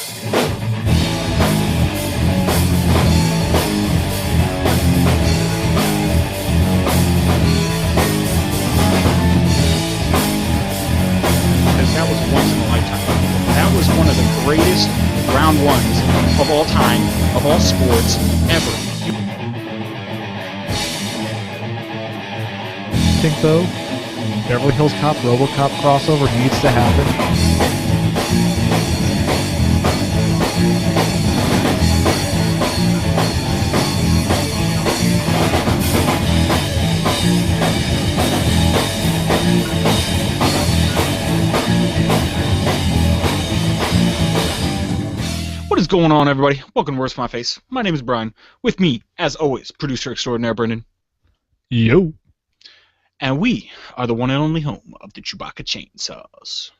That was once in a lifetime. That was one of the greatest round ones of all time, of all sports, ever. I think, though, Beverly Hills Cop, RoboCop crossover needs to happen. What is going on, everybody? Welcome to Words My Face. My name is Brian. With me, as always, producer extraordinaire Brendan. Yo. And we are the one and only home of the Chewbacca chainsaws.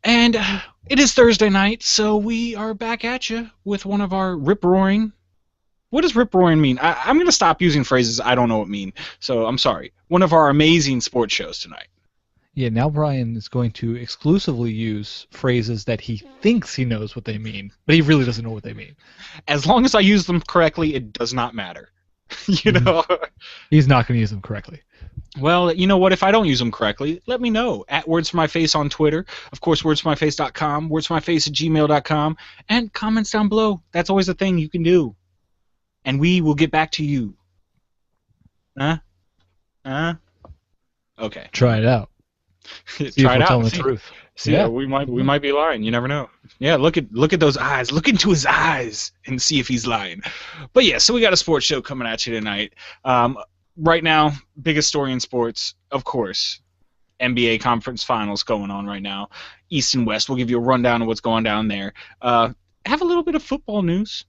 And it is Thursday night, so we are back at you with one of our rip-roaring... What does rip-roaring mean? I'm going to stop using phrases I don't know what mean, so I'm sorry. One of our amazing sports shows tonight. Yeah, now Brian is going to exclusively use phrases that he thinks he knows what they mean, but he really doesn't know what they mean. As long as I use them correctly, it does not matter. You know? He's not going to use them correctly. Well, you know what? If I don't use them correctly, let me know. At Words For My Face on Twitter. Of course, wordsformyface.com, wordsformyface@gmail.com, and comments down below. That's always a thing you can do. And we will get back to you. Huh? Okay. Try it out. Try it out. Telling the truth. See, yeah. we might be lying. You never know. Yeah, look at those eyes. Look into his eyes and see if he's lying. But yeah, so we got a sports show coming at you tonight. Right now, biggest story in sports, of course, NBA conference finals going on right now. East and West. We'll give you a rundown of what's going down there. Have a little bit of football news.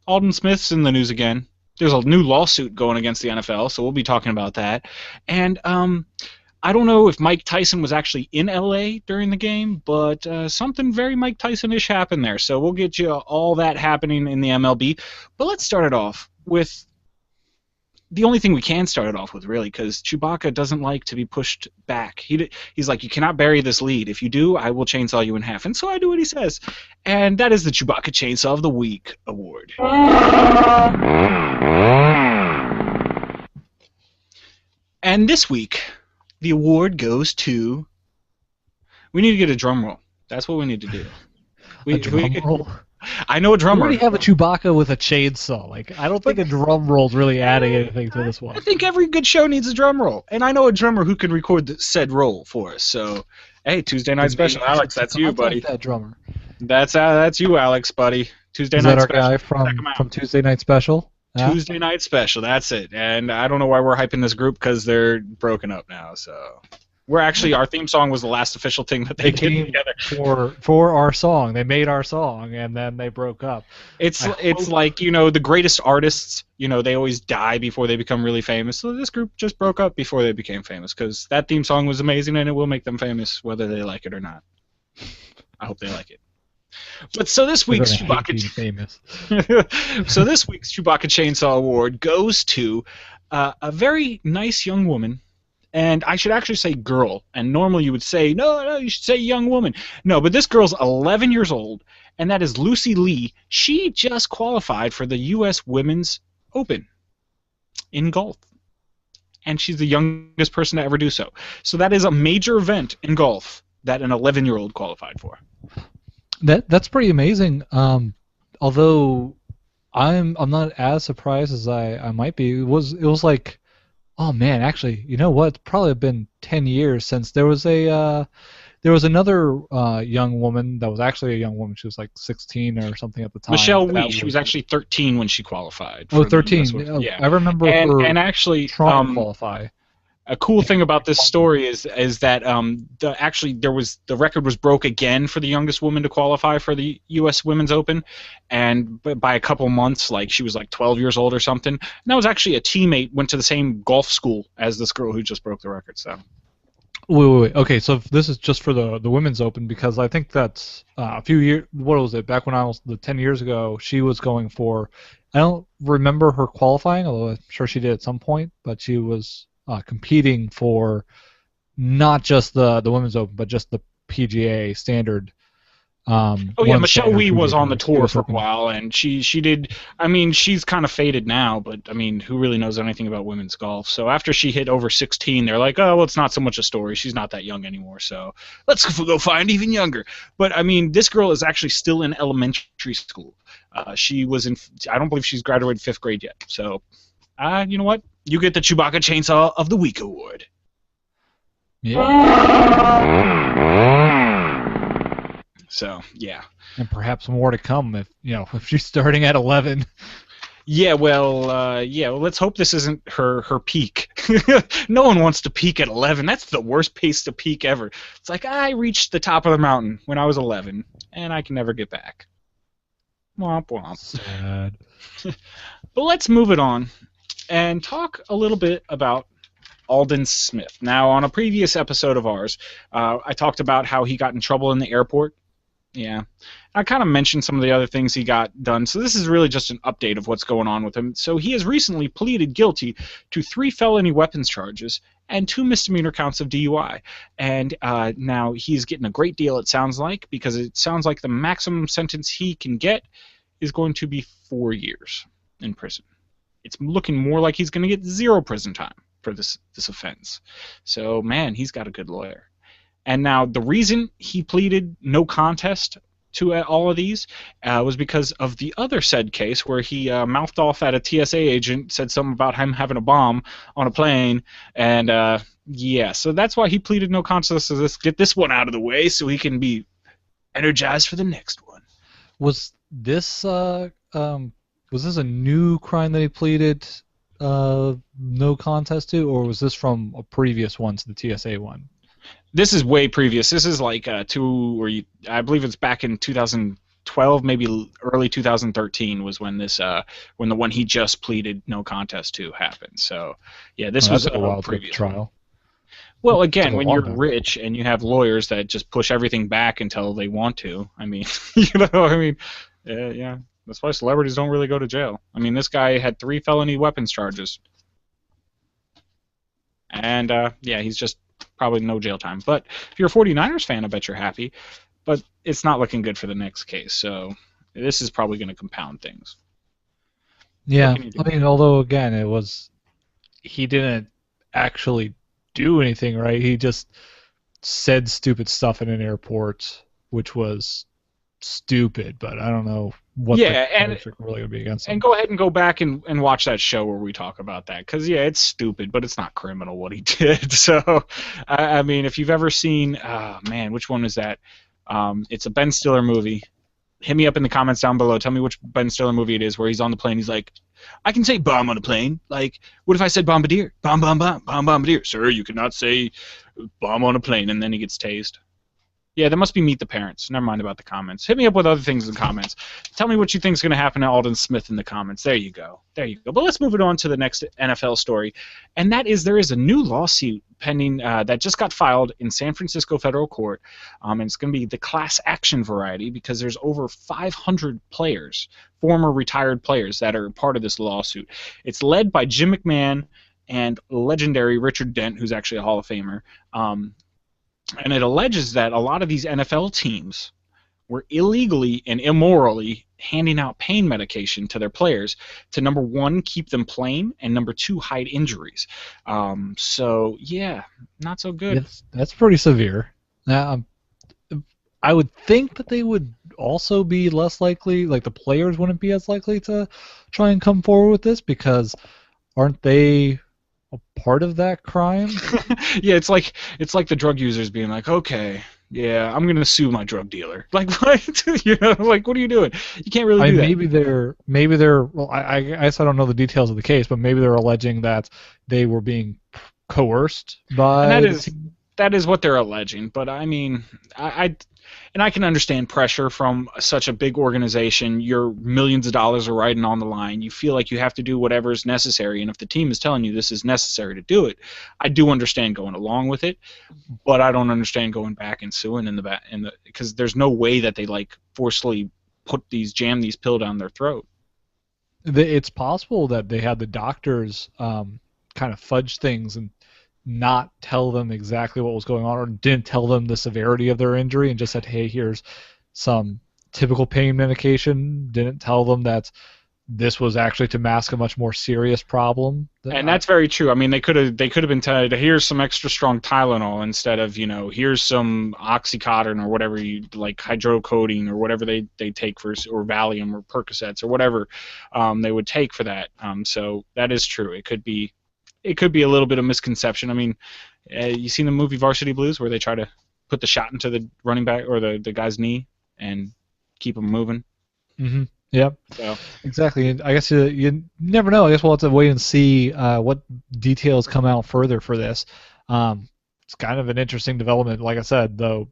Aldon Smith's in the news again. There's a new lawsuit going against the NFL, so we'll be talking about that. And I don't know if Mike Tyson was actually in L.A. during the game, but something very Mike Tyson-ish happened there. So we'll get you all that happening in the MLB. But let's start it off with the only thing we can start it off with, really, because Chewbacca doesn't like to be pushed back. He's like, you cannot bury this lead. If you do, I will chainsaw you in half. And so I do what he says. And that is the Chewbacca Chainsaw of the Week award. And this week... the award goes to... We need to get a drum roll. That's what we need to do. A drum roll? I know a drummer. We already have a Chewbacca with a chainsaw. I don't think a drum roll's really adding anything to this one. I think every good show needs a drum roll. And I know a drummer who can record said roll for us. So, hey, Tuesday Night Special. Alex, that's you, buddy. That drummer. That's you, Alex, buddy. Tuesday Night Special. Is that our guy from Tuesday Night Special? Tuesday Night Special, that's it. And I don't know why we're hyping this group, because they're broken up now. So we're actually, our theme song was the last official thing that they did together. For our song. They made our song, and then they broke up. It's like, the greatest artists, they always die before they become really famous. So this group just broke up before they became famous, because that theme song was amazing, and it will make them famous whether they like it or not. I hope they like it. But so this week's Chewbacca Chainsaw Award goes to a very nice young woman, and I should actually say girl. And normally you would say no, you should say young woman. No, but this girl's 11 years old, and that is Lucy Lee. She just qualified for the U.S. Women's Open in golf, and she's the youngest person to ever do so. So that is a major event in golf that an 11-year-old qualified for. That's pretty amazing. Although I'm not as surprised as I might be. It was like, oh man, actually, you know what? It's probably been 10 years since there was another young woman that was actually a young woman. She was like 16 or something at the time. Michelle Wee. She was actually 13 when she qualified. Oh, 13. Yeah. I remember her and actually trying to qualify. A cool thing about this story is that the record was broke again for the youngest woman to qualify for the U.S. Women's Open, and by a couple months, like she was like 12 years old or something. And that was actually a teammate, went to the same golf school as this girl who just broke the record. So. Wait. Okay, so this is just for the Women's Open, because I think that's a few years. What was it? Back when I was 10 years ago, she was going for. I don't remember her qualifying, although I'm sure she did at some point. But she was competing for not just the women's open, but just the PGA standard. Oh yeah, One of the Michelle standard Wie was PGA on the tournaments, tour U.S. for a Open. while, and she did. I mean, she's kind of faded now, but I mean, who really knows anything about women's golf? So after she hit over 16, they're like, oh, well, it's not so much a story. She's not that young anymore, so let's go find even younger. But I mean, this girl is actually still in elementary school. She was in. I don't believe she's graduated 5th grade yet. So, you know what? You get the Chewbacca Chainsaw of the Week award. Yeah. So yeah. And perhaps more to come if she's starting at 11. Well, let's hope this isn't her peak. No one wants to peak at 11. That's the worst pace to peak ever. It's like I reached the top of the mountain when I was 11, and I can never get back. Womp womp. Sad. But let's move it on and talk a little bit about Aldon Smith. Now, on a previous episode of ours, I talked about how he got in trouble in the airport. Yeah. I kind of mentioned some of the other things he got done, so this is really just an update of what's going on with him. So he has recently pleaded guilty to 3 felony weapons charges and 2 misdemeanor counts of DUI. And now he's getting a great deal, it sounds like, because it sounds like the maximum sentence he can get is going to be 4 years in prison. It's looking more like he's going to get 0 prison time for this offense. So, man, he's got a good lawyer. And now the reason he pleaded no contest to all of these was because of the other said case where he mouthed off at a TSA agent, said something about him having a bomb on a plane, and yeah, so that's why he pleaded no contest to this. Get this one out of the way so he can be energized for the next one. Was this a new crime that he pleaded no contest to, or was this from a previous one to the TSA one? This is way previous. This is like I believe it's back in 2012, maybe early 2013 was when this when the one he just pleaded no contest to happened. So yeah, this was a while previous trial. Well, again, when you're rich and you have lawyers that just push everything back until they want to, I mean, yeah, that's why celebrities don't really go to jail. I mean, this guy had 3 felony weapons charges, and yeah, he's just probably no jail time. But if you're a 49ers fan, I bet you're happy. But it's not looking good for the next case, so this is probably going to compound things. Yeah, I mean, although again, he didn't actually do anything, right? He just said stupid stuff in an airport, which was stupid, but I don't know what the charges are really going to be against him. And go ahead and go back and watch that show where we talk about that, because yeah, it's stupid, but it's not criminal what he did. So I mean, if you've ever seen man, which one is that? It's a Ben Stiller movie. Hit me up in the comments down below. Tell me which Ben Stiller movie it is where he's on the plane. He's like, I can say bomb on a plane. Like, what if I said bombardier? Bomb, bomb, bomb, bomb, bombardier. Sir, you cannot say bomb on a plane. And then he gets tased. Yeah, that must be Meet the Parents. Never mind about the comments. Hit me up with other things in the comments. Tell me what you think is going to happen to Aldon Smith in the comments. There you go. There you go. But let's move it on to the next NFL story. And that is there is a new lawsuit pending that just got filed in San Francisco federal court. And it's going to be the class action variety because there's over 500 players, former retired players, that are part of this lawsuit. It's led by Jim McMahon and legendary Richard Dent, who's actually a Hall of Famer. And it alleges that a lot of these NFL teams were illegally and immorally handing out pain medication to their players to, number 1, keep them playing, and number 2, hide injuries. So, yeah, not so good. That's pretty severe. Now, I would think that they would also be less likely, like the players wouldn't be as likely to try and come forward with this, because aren't they a part of that crime? Yeah, it's like the drug users being like, okay, yeah, I'm gonna sue my drug dealer. Like, what? You know, like, what are you doing? You can't really do that. Maybe they're. Well, I guess I don't know the details of the case, but maybe they're alleging that they were being coerced by. And that is what they're alleging. But I mean, I can understand pressure from such a big organization. Your millions of dollars are riding on the line. You feel like you have to do whatever is necessary, and if the team is telling you this is necessary to do it, I do understand going along with it. But I don't understand going back and suing because there's no way that they like forcefully jam these pills down their throat. It's possible that they had the doctors kind of fudge things and not tell them exactly what was going on, or didn't tell them the severity of their injury, and just said, "Hey, here's some typical pain medication." Didn't tell them that this was actually to mask a much more serious problem. And that's very true. I mean, they could have been told, here's some extra strong Tylenol instead of, here's some Oxycontin or whatever you like, hydrocodone or whatever they take for, or Valium or Percocets or whatever they would take for that. So that is true. It could be a little bit of misconception. I mean, you seen the movie Varsity Blues where they try to put the shot into the running back or the guy's knee and keep him moving? Mm-hmm. Yep. So Exactly. And I guess you never know. I guess we'll have to wait and see what details come out further for this. It's kind of an interesting development. Like I said, though,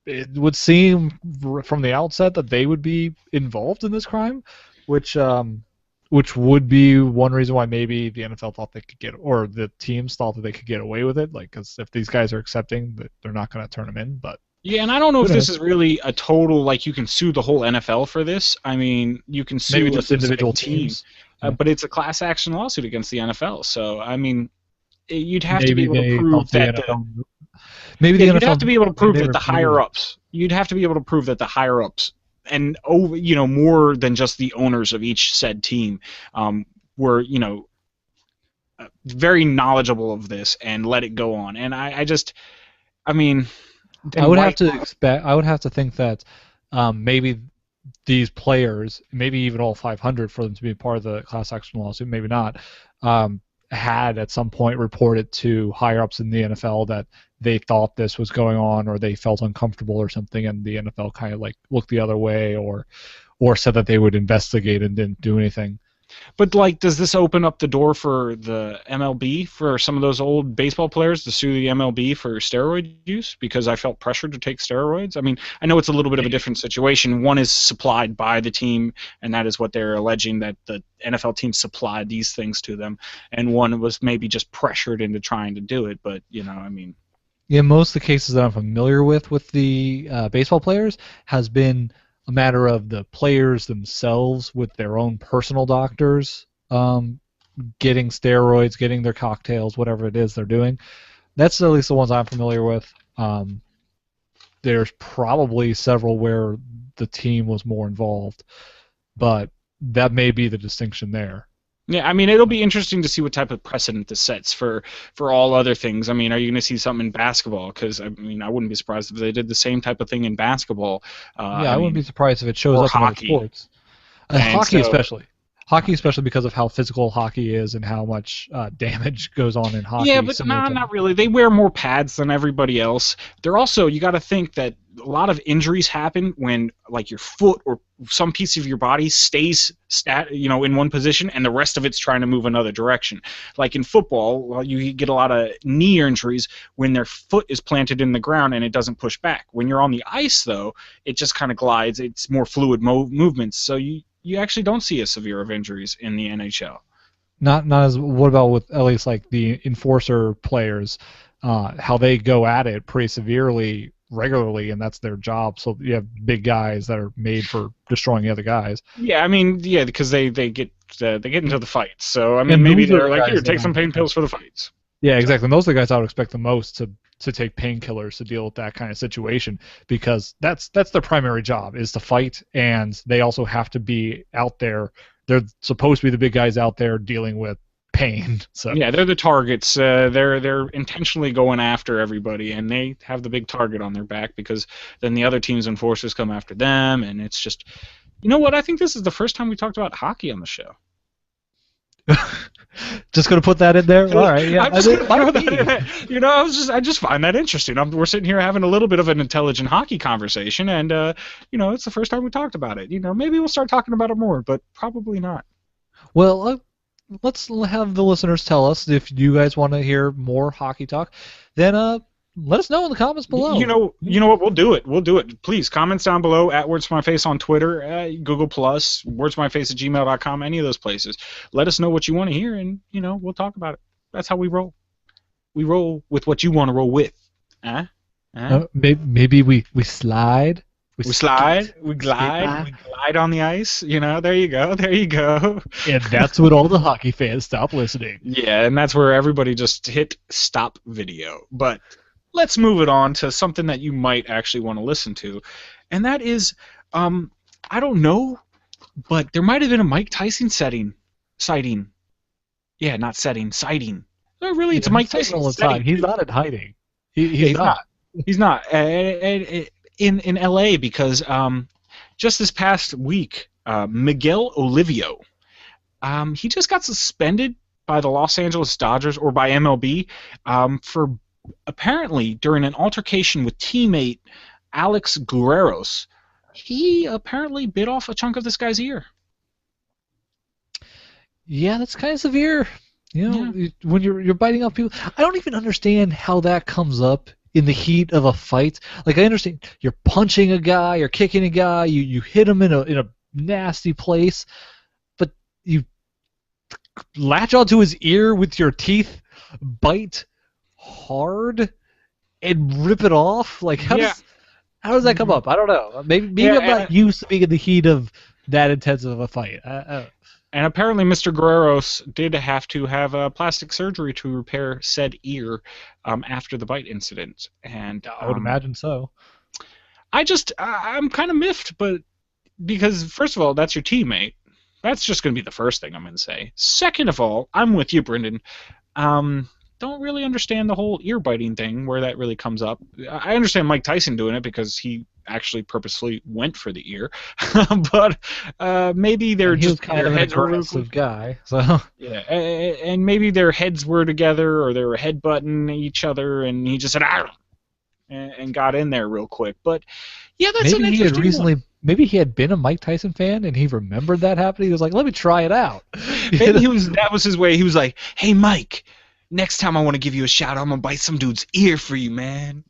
it would seem from the outset that they would be involved in this crime, which would be one reason why maybe the NFL thought they could get, or the teams thought that they could get away with it. Like, because if these guys are accepting that, they're not going to turn them in. But yeah, and I don't know who if this knows? is really a total, like, you can sue the whole NFL for this. I mean, you can sue Maybe a just specific individual team, teams. Yeah. but it's a class action lawsuit against the NFL. So I mean, you'd have to be Maybe able to they prove thought the that NFL. Maybe yeah, the you'd have NFL to be able to maybe prove they that were the familiar higher with. ups, you'd have to be able to prove that the higher ups and over, more than just the owners of each said team, were, very knowledgeable of this and let it go on. And I mean, I then would why? have to expect. I would have to think that maybe these players, maybe even all 500, for them to be part of the class action lawsuit, maybe not, um, had at some point reported to higher ups in the NFL that they thought this was going on, or they felt uncomfortable or something, and the NFL kind of like looked the other way, or said that they would investigate and didn't do anything. But like, does this open up the door for the MLB, for some of those old baseball players to sue the MLB for steroid use because I felt pressured to take steroids? I mean, I know it's a little bit of a different situation. One is supplied by the team, and that is what they're alleging, that the NFL team supplied these things to them, and one was maybe just pressured into trying to do it. But I mean, Yeah, most of the cases that I'm familiar with the baseball players has been a matter of the players themselves with their own personal doctors getting steroids, getting their cocktails, whatever it is they're doing. That's at least the ones I'm familiar with. There's probably several where the team was more involved, but that may be the distinction there. yeah, I mean, it'll be interesting to see what type of precedent this sets for all other things. I mean, are you going to see something in basketball? Because I mean, I wouldn't be surprised if they did the same type of thing in basketball. Yeah, I I wouldn't be mean, surprised if it shows or up in other hockey. sports. And Hockey so, especially. Hockey especially because of how physical hockey is and how much damage goes on in yeah, hockey, but similar no, to. not really. They wear more pads than everybody else. They're also, you got to think that a lot of injuries happen when, like, your foot or some piece of your body stays in one position, and the rest of it's trying to move another direction. Like in football, well, you get a lot of knee injuries when their foot is planted in the ground and it doesn't push back. When you're on the ice, though, it just kind of glides. It's more fluid movements, so you actually don't see as severe of injuries in the NHL. Not as what about with at least like the enforcer players, how they go at it pretty severely regularly, and that's their job. So you have big guys that are made for destroying the other guys, Yeah, I mean, yeah, because they get into the fights. So I mean, and maybe those are they're the like, here, guys that take some I pain expect. pills for the fights. Yeah, So exactly. And those are the guys I would expect the most to take painkillers to deal with that kind of situation, because that's their primary job, is to fight, and they also have to be out there. They're supposed to be the big guys out there dealing with pain. So yeah, they're the targets. They're intentionally going after everybody, and they have the big target on their back because then the other team's enforcers come after them, and it's just, you know what? I think this is the first time we talked about hockey on the show. just gonna put that in there. All right, yeah, I'm just it gonna throw might that in be. there. I just find that interesting. We're sitting here having a little bit of an intelligent hockey conversation, and it's the first time we talked about it. Maybe we'll start talking about it more, but probably not. Well, let's have the listeners tell us if you guys want to hear more hockey talk. Then let us know in the comments You below. know, you know what? We'll do it. We'll do it. Please, comments down below at Words to My Face on Twitter, Google Plus, wordstomyface@gmail.com, any of those places. Let us know what you want to hear, and we'll talk about it. That's how we roll. We roll with what you want to roll with. Huh? Huh? Maybe we slide. We We slide, skate. we Skate glide, by. we glide on the ice. You know, there you go, there you go. And that's when all the hockey fans stop listening. Yeah, and that's where everybody just hit stop video. But let's move it on to something that you might actually want to listen to, and that is, I don't know, but there might have been a Mike Tyson sighting. Yeah, not setting, sighting. No, really, it's a Yeah, he's Mike saying Tyson all the time. setting He's too. not in hiding. Yeah, He's he's not. not. He's not. In L.A. because just this past week, Miguel Olivio, he just got suspended by the Los Angeles Dodgers or by MLB for apparently during an altercation with teammate Alex Guerreros. He apparently bit off a chunk of this guy's ear. Yeah, that's kind of severe. You know, Yeah. when you're biting off people, I don't even understand how that comes up in the heat of a fight. Like I understand you're punching a guy, you're kicking a guy, you hit him in a nasty place, but you latch onto his ear with your teeth, bite hard, and rip it off. Like Yeah. how does that come up? I don't know. Maybe Yeah, I'm not used to being in the heat of that intense of a fight. and apparently Mr. Guerreros did have to have plastic surgery to repair said ear after the bite incident. And I would imagine so. I'm kind of miffed, but because first of all, that's your teammate. That's just going to be the first thing I'm going to say. Second of all, I'm with you, Brendan. Don't really understand the whole ear biting thing, where that really comes up. I understand Mike Tyson doing it because he actually purposely went for the ear, but maybe they're And he was just kind their of an heads were aggressive guy, so yeah, and maybe their heads were together or they were headbutting each other, and he just said "Arr!" and got in there real quick. But yeah, that's an maybe he had interesting recently. one. Maybe he had been a Mike Tyson fan and he remembered that happening. He was like, "Let me try it out." Maybe that was his way. He was like, "Hey, Mike, next time I want to give you a shout, I'm gonna bite some dude's ear for you, man."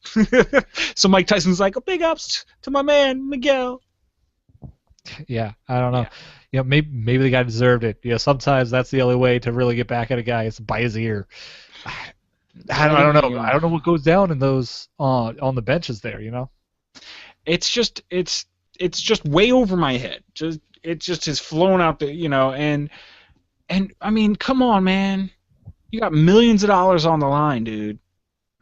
So Mike Tyson's like, "Oh, big ups to my man Miguel." Yeah, I don't know. Yeah. You know, maybe the guy deserved it. You know, sometimes that's the only way to really get back at a guy is to bite his ear. I don't know. I don't know what goes down in those on the benches there. You know. It's just way over my head. It just has flown out the and I mean, come on, man. You got millions of dollars on the line, dude.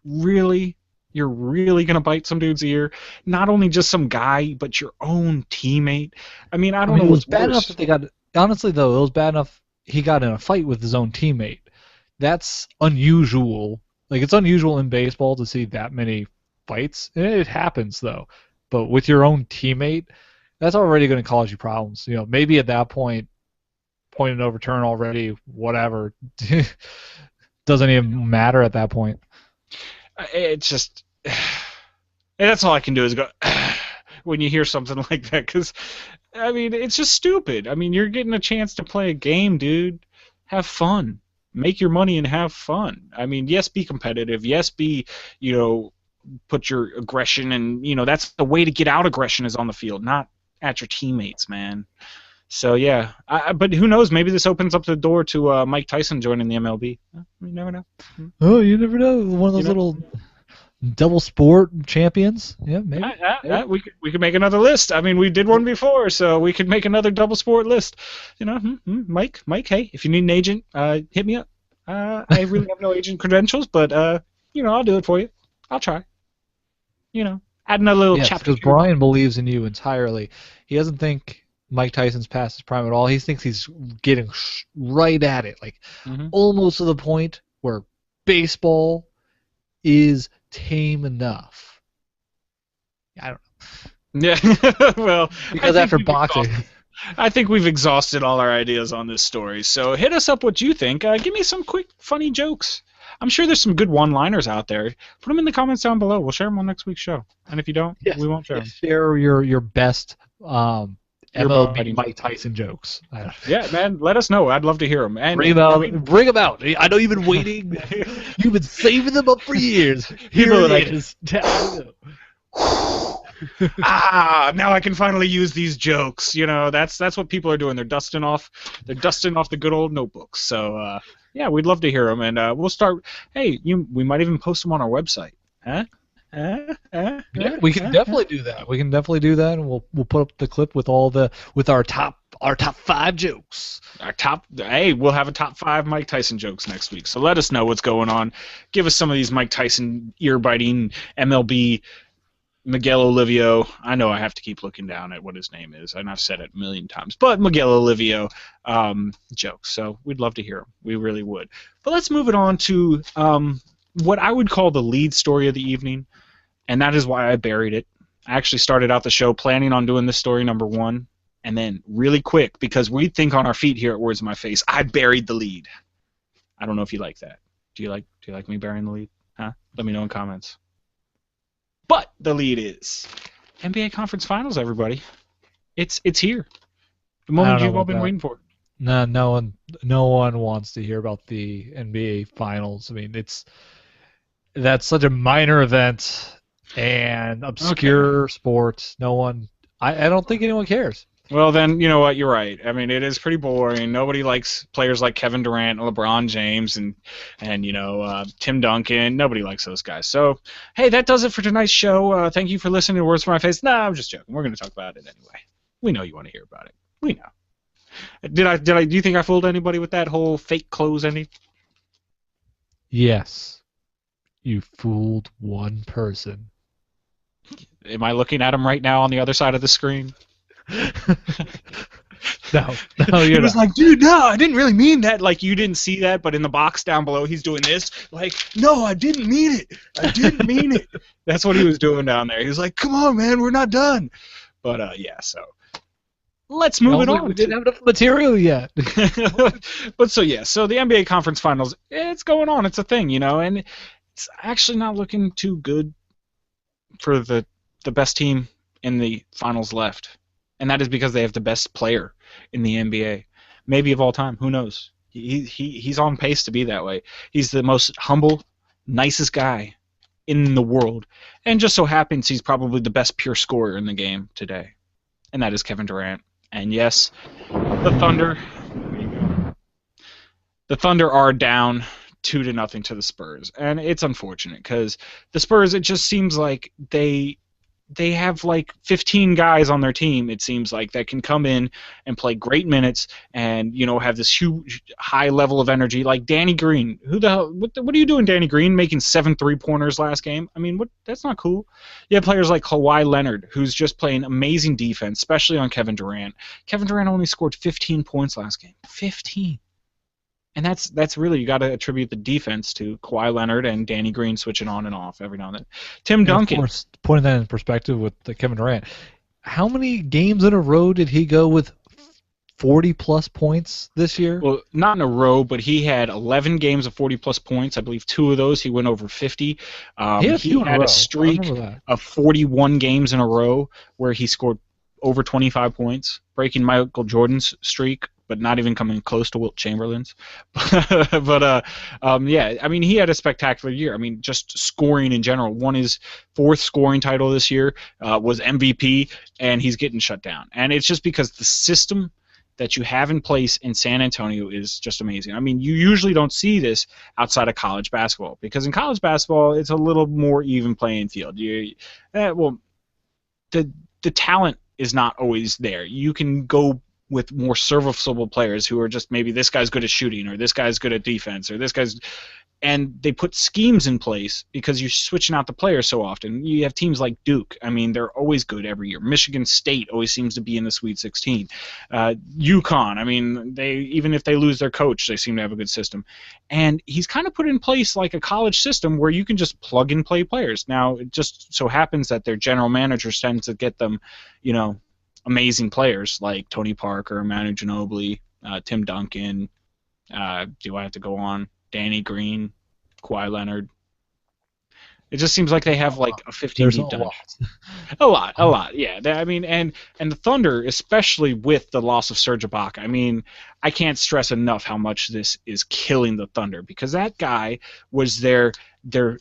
Really? You're really gonna bite some dude's ear? Not only just some guy, but your own teammate. I mean, I don't know It was what's bad enough worse. that they got. Honestly, though, it was bad enough he got in a fight with his own teammate. That's unusual. Like it's unusual in baseball to see that many fights. It happens though, but with your own teammate, that's already going to cause you problems. You know, maybe at that point, point and overturn already, whatever. Doesn't even matter at that point. It's just that's all I can do is go when you hear something like that, because I mean, it's just stupid. I mean, you're getting a chance to play a game, dude. Have fun. Make your money and have fun. I mean, yes, be competitive. Yes, be, put your aggression, and, that's the way to get out aggression is on the field, not at your teammates, man. So, yeah. But who knows? Maybe this opens up the door to Mike Tyson joining the MLB. You never know. Oh, you never know. One of those You know? little double sport champions. Yeah, maybe. Yeah. We could make another list. I mean, we did one before, so we could make another double sport list. Mike, hey, if you need an agent, hit me up. I really have no agent credentials, but I'll do it for you. I'll try. Add another little Yes, chapter. because Brian believes in you entirely. He doesn't think Mike Tyson's past his prime at all. He thinks he's getting right at it, like almost to the point where baseball is tame enough. I don't know. Yeah, well, Because after boxing, I think we've exhausted all our ideas on this story. So hit us up what you think. Give me some quick, funny jokes. I'm sure there's some good one-liners out there. Put them in the comments down below. We'll share them on next week's show. And if you don't, we won't share them. Share your best MLB Mike Tyson jokes. Yeah, man, let us know. I'd love to hear them. And bring them out. I know you've been waiting. You've been saving them up for years. Here it is. Now I can finally use these jokes. That's what people are doing. They're dusting off the good old notebooks. So yeah, we'd love to hear them, and we'll start. Hey, we might even post them on our website. Huh? Yeah. We can definitely do that. We can definitely do that, and we'll put up the clip with our top 5 jokes. Hey, we'll have a top 5 Mike Tyson jokes next week. So let us know what's going on. Give us some of these Mike Tyson ear-biting MLB Miguel Olivio. I know I have to keep looking down at what his name is, and I've said it a million times, but Miguel Olivio jokes. So we'd love to hear them. We really would. But let's move it on to what I would call the lead story of the evening, and that is why I buried it. I actually started out the show planning on doing this story number 1, and then really quick, because we think on our feet here at Words in My Face, I buried the lead. I don't know if you like that. Do you like me burying the lead? Huh? Let me know in comments. But the lead is NBA Conference Finals, everybody. It's here. The moment you've all been waiting for. No one wants to hear about the NBA Finals. I mean, that's such a minor event and obscure sport. I don't think anyone cares. Well, then, you know what? You're right. I mean, it is pretty boring. Nobody likes players like Kevin Durant, LeBron James, and Tim Duncan. Nobody likes those guys. So, hey, that does it for tonight's show. Thank you for listening to Words from My Face. Nah, I'm just joking. We're going to talk about it anyway. We know you want to hear about it. We know. Do you think I fooled anybody with that whole fake close ending? Yes. You fooled one person. Am I looking at him right now on the other side of the screen? No, you're He was like, dude, no, I didn't really mean that. Like, you didn't see that, but in the box down below, he's doing this. Like, no, I didn't mean it. I didn't mean it. That's what he was doing down there. He was like, come on, man, we're not done. But, yeah, so let's move it on. We didn't have enough material yet. But, so the NBA Conference Finals, it's going on. It's a thing, and it's actually not looking too good for the best team in the finals left. And that is because they have the best player in the NBA, maybe of all time. Who knows? He's on pace to be that way. He's the most humble, nicest guy in the world, and just so happens he's probably the best pure scorer in the game today, and that is Kevin Durant. And yes, the Thunder. There you go. The Thunder are down 2-0 to the Spurs, and it's unfortunate because the Spurs. It just seems like they have like 15 guys on their team, it seems like, that can come in and play great minutes and, have this huge high level of energy. Like Danny Green. Who the hell? What are you doing, Danny Green, making 7 3-pointers last game? I mean, that's not cool. You have players like Kawhi Leonard, who's just playing amazing defense, especially on Kevin Durant. Kevin Durant only scored 15 points last game. 15. And that's really, you got to attribute the defense to Kawhi Leonard and Danny Green switching on and off every now and then. Tim Duncan. Of course, putting that in perspective with Kevin Durant, how many games in a row did he go with 40-plus points this year? Well, not in a row, but he had 11 games of 40-plus points. I believe 2 of those he went over 50. He had a streak of 41 games in a row where he scored over 25 points, breaking Michael Jordan's streak, but not even coming close to Wilt Chamberlain's. But I mean, he had a spectacular year. I mean, just scoring in general. Won his 4th scoring title this year, was MVP, and he's getting shut down. And it's just because the system that you have in place in San Antonio is just amazing. I mean, you usually don't see this outside of college basketball, because in college basketball, it's a little more even playing field. The talent is not always there. You can go with more serviceable players who are just, maybe this guy's good at shooting, or this guy's good at defense, or this guy's, and they put schemes in place because you're switching out the players so often. You have teams like Duke. I mean, they're always good every year. Michigan State always seems to be in the Sweet 16. UConn, I mean, even if they lose their coach, they seem to have a good system. And he's kind of put in place like a college system where you can just plug and play players. Now, it just so happens that their general managers tend to get them, amazing players like Tony Parker, Manu Ginobili, Tim Duncan. Do I have to go on? Danny Green, Kawhi Leonard. It just seems like they have like a 15 deep bench. A lot. Yeah. I mean, and the Thunder, especially with the loss of Serge Ibaka. I mean, I can't stress enough how much this is killing the Thunder, because that guy was their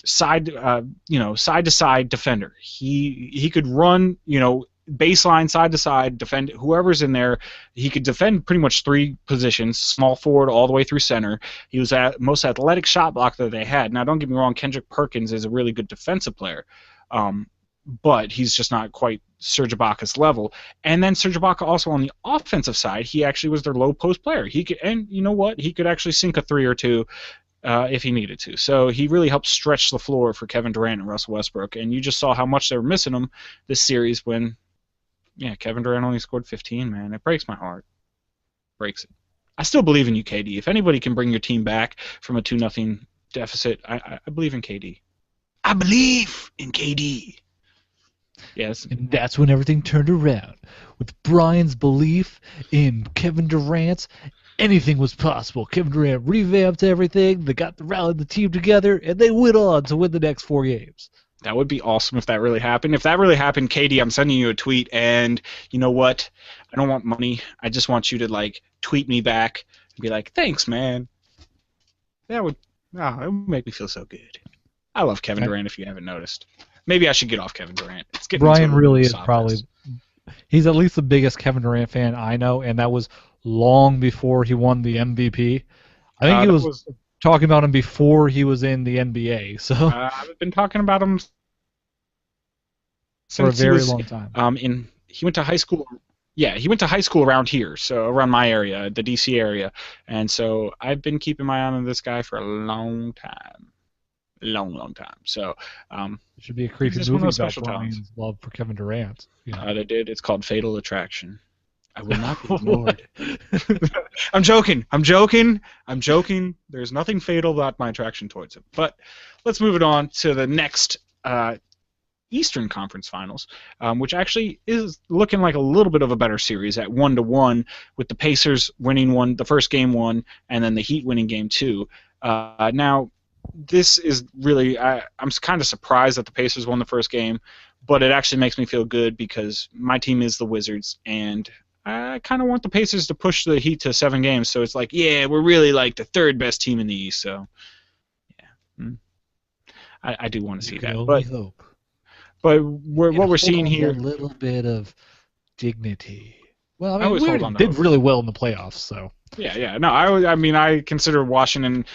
side to side defender. He could run, baseline, side to side, defend whoever's in there. He could defend pretty much 3 positions, small forward all the way through center. He was at most athletic shot blocker that they had. Now, don't get me wrong, Kendrick Perkins is a really good defensive player, but he's just not quite Serge Ibaka's level. And then Serge Ibaka also on the offensive side, he actually was their low post player. He could, and you know what? He could actually sink a three or two if he needed to. So he really helped stretch the floor for Kevin Durant and Russell Westbrook. And you just saw how much they were missing him this series when, yeah, Kevin Durant only scored 15. Man, it breaks my heart. Breaks it. I still believe in you, KD. If anybody can bring your team back from a 2-0 deficit, I believe in KD. I believe in KD. Yes. And that's when everything turned around. With Brian's belief in Kevin Durant, anything was possible. Kevin Durant revamped everything, they rallied the team together, and they went on to win the next 4 games. That would be awesome if that really happened. If that really happened, KD, I'm sending you a tweet, and you know what? I don't want money. I just want you to, like, tweet me back and be like, thanks, man. That would, it would make me feel so good. I love Kevin Durant, if you haven't noticed. Maybe I should get off Kevin Durant. It's getting Brian really is probably... He's at least the biggest Kevin Durant fan I know, and that was long before he won the MVP. I think he was talking about him before he was in the NBA. So I've been talking about him for a very long time. He went to high school. Yeah, he went to high school around here, so around my area, the DC area, and so I've been keeping my eye on this guy for a long time. Long time. So it should be a creepy movie about Brian's love for Kevin Durant. You know? They did. It's called Fatal Attraction. I will not be ignored. I'm joking. There's nothing fatal about my attraction towards him. But let's move it on to the next Eastern Conference Finals, which actually is looking like a little bit of a better series at 1-1, with the Pacers winning the first game 1, and then the Heat winning game 2. Now, this is really, I'm kind of surprised that the Pacers won the first game, but it actually makes me feel good because my team is the Wizards, and I kind of want the Pacers to push the Heat to 7 games. So it's like, yeah, we're really like the third best team in the East. So, yeah, I do want to see that. But hope. But what we're seeing here, a little bit of dignity. Well, I mean, we did really well in the playoffs, so. Yeah. No, I mean, I consider Washington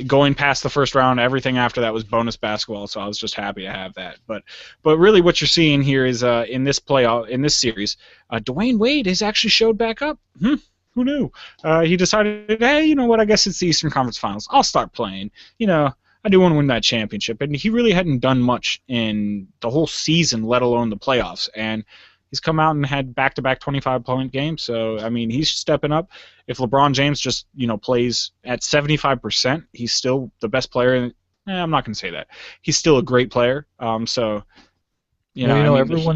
going past the first round. Everything after that was bonus basketball, so I was just happy to have that. But really, what you're seeing here is in this series, Dwayne Wade has actually showed back up. Who knew? He decided, hey, you know what? I guess it's the Eastern Conference Finals. I'll start playing. You know, I do want to win that championship, and he really hadn't done much in the whole season, let alone the playoffs. And he's come out and had back-to-back 25-point games. So, I mean, he's stepping up. If LeBron James just, plays at 75%, he's still the best player. I'm not going to say that. He's still a great player. Everyone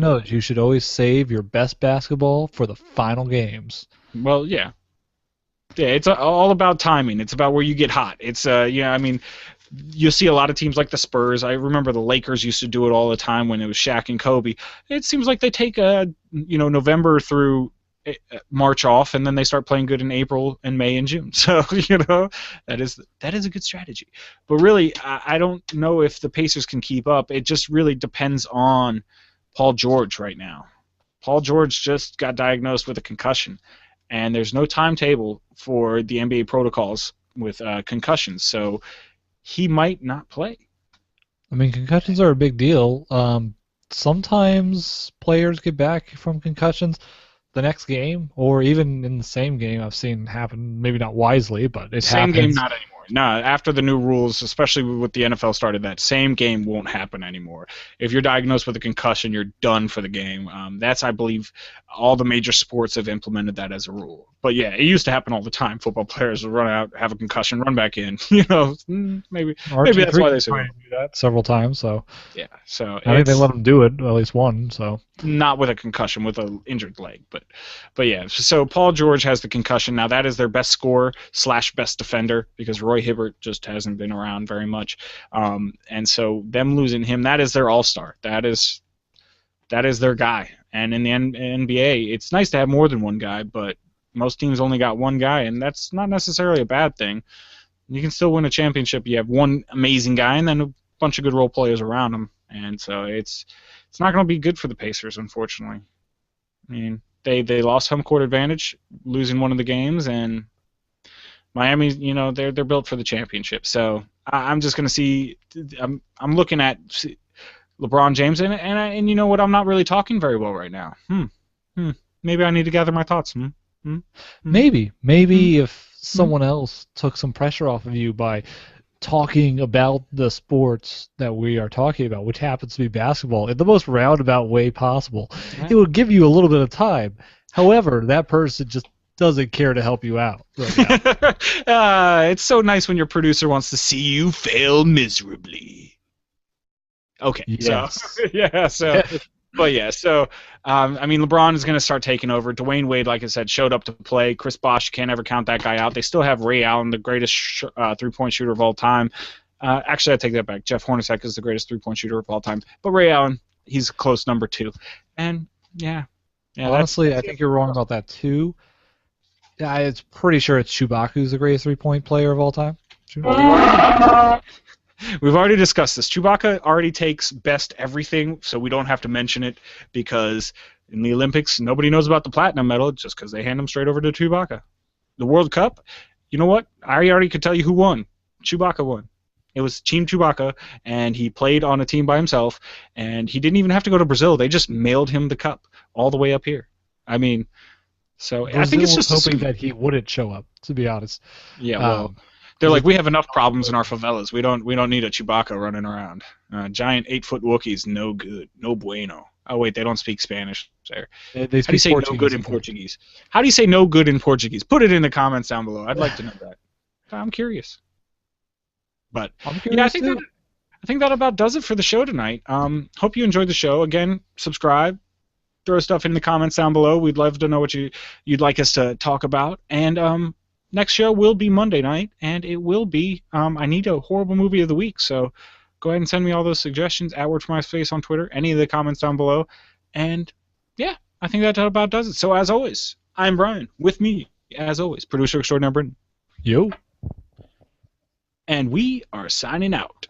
knows you should always save your best basketball for the final games. Well, yeah. Yeah, it's all about timing. It's about where you get hot. It's, you'll see a lot of teams like the Spurs. I remember the Lakers used to do it all the time when it was Shaq and Kobe. It seems like they take November through March off, and then they start playing good in April and May and June. So that is a good strategy. But really, I don't know if the Pacers can keep up. It just really depends on Paul George right now. Paul George just got diagnosed with a concussion, and there's no timetable for the NBA protocols with concussions. So he might not play. I mean, concussions are a big deal. Sometimes players get back from concussions the next game, or even in the same game. I've seen happen, maybe not wisely, but it happens. Same game, not anymore. No, after the new rules, especially with the NFL started, that same game won't happen anymore. If you're diagnosed with a concussion, you're done for the game. That's, I believe, all the major sports have implemented that as a rule. But yeah, it used to happen all the time. Football players would run out, have a concussion, run back in. Maybe that's why they say do that several times. So yeah, so I think they let them do it at least one. So not with a concussion, with an injured leg, but yeah. So Paul George has the concussion now. That is their best scorer / best defender because Roy Hibbert just hasn't been around very much, and so them losing him, that is their all-star. That is their guy. And in the NBA, it's nice to have more than one guy, but most teams only got one guy, and that's not necessarily a bad thing. You can still win a championship. You have one amazing guy and then a bunch of good role players around him, and so it's not going to be good for the Pacers, unfortunately. I mean, they lost home court advantage, losing one of the games, and Miami, they're built for the championship. So I'm just going to see. I'm looking at LeBron James, and you know what? I'm not really talking very well right now. Maybe I need to gather my thoughts. Hmm? Maybe if Hmm? someone else took some pressure off of you by talking about the sports that we are talking about, which happens to be basketball, in the most roundabout way possible, it Yeah. would give you a little bit of time. However, that person just doesn't care to help you out right now. It's so nice when your producer wants to see you fail miserably. Okay, so Yes. yeah, so but yeah, so I mean, LeBron is going to start taking over. Dwayne Wade, like I said, showed up to play. Chris Bosh, can't ever count that guy out. They still have Ray Allen, the greatest three-point shooter of all time. Actually, I take that back. Jeff Hornacek is the greatest three-point shooter of all time. But Ray Allen, he's close number 2. And yeah, Honestly, I that's think you're wrong about that too. Yeah, it's pretty sure it's Chewbacca's the greatest three-point player of all time. We've already discussed this. Chewbacca already takes best everything, so we don't have to mention it because in the Olympics, nobody knows about the platinum medal just because they hand them straight over to Chewbacca. The World Cup, you know what? I already could tell you who won. Chewbacca won. It was Team Chewbacca, and he played on a team by himself, and he didn't even have to go to Brazil. They just mailed him the cup all the way up here. I mean, so I think Brazil it's was just hoping that he wouldn't show up, to be honest. yeah, well, they're 'Cause like, we have enough problems in our favelas. We don't need a Chewbacca running around. Giant 8-foot Wookiees, no good, no bueno. Oh wait, they don't speak Spanish there. they How do you speak say no good Portuguese, in I think. Portuguese? How do you say no good in Portuguese? Put it in the comments down below. I'd like to know that. I'm curious. But I'm yeah, curious too. I think that about does it for the show tonight. Hope you enjoyed the show. Again, subscribe, throw stuff in the comments down below. We'd love to know what you'd like us to talk about. And next show will be Monday night, and it will be I need a horrible movie of the week. So go ahead and send me all those suggestions at Word for My Face on Twitter, any of the comments down below. And yeah, I think that about does it. So as always, I'm Brian. With me, as always, producer extraordinaire Britton. Yo. And we are signing out.